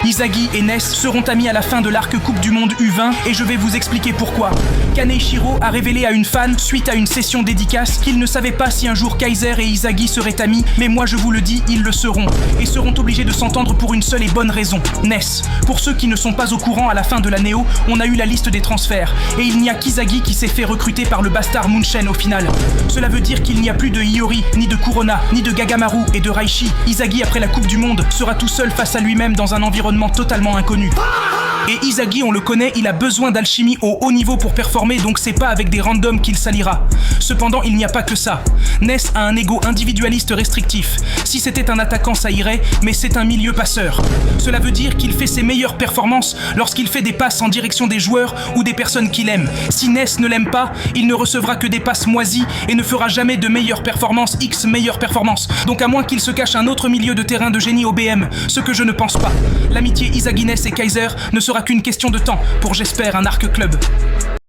Izagi et Ness seront amis à la fin de l'arc Coupe du Monde U20 et je vais vous expliquer pourquoi. Kaneichiro a révélé à une fan, suite à une session dédicace, qu'il ne savait pas si un jour Kaiser et Izagi seraient amis, mais moi je vous le dis, ils le seront. Et seront obligés de s'entendre pour une seule et bonne raison. Ness. Pour ceux qui ne sont pas au courant, à la fin de la Néo, on a eu la liste des transferts. Et il n'y a qu'Izagi qui s'est fait recruter par le bastard Munchen au final. Cela veut dire qu'il n'y a plus de Iori, ni de Kurona, ni de Gagamaru et de Raishi. Izagi, après la Coupe du Monde, sera tout seul face à lui-même dans un environnement totalement inconnu. Et Izagi, on le connaît, il a besoin d'alchimie au haut niveau pour performer, donc c'est pas avec des randoms qu'il s'alliera. Cependant, il n'y a pas que ça. Ness a un ego individualiste restrictif. Si c'était un attaquant, ça irait, mais c'est un milieu passeur. Cela veut dire qu'il fait ses meilleures performances lorsqu'il fait des passes en direction des joueurs ou des personnes qu'il aime. Si Ness ne l'aime pas, il ne recevra que des passes moisies et ne fera jamais de meilleures performances, X meilleures performances. Donc à moins qu'il se cache un autre milieu de terrain de génie au BM, ce que je ne pense pas. L'amitié Izagi-Ness et Kaiser ne sera qu'une question de temps pour, j'espère, un arc club.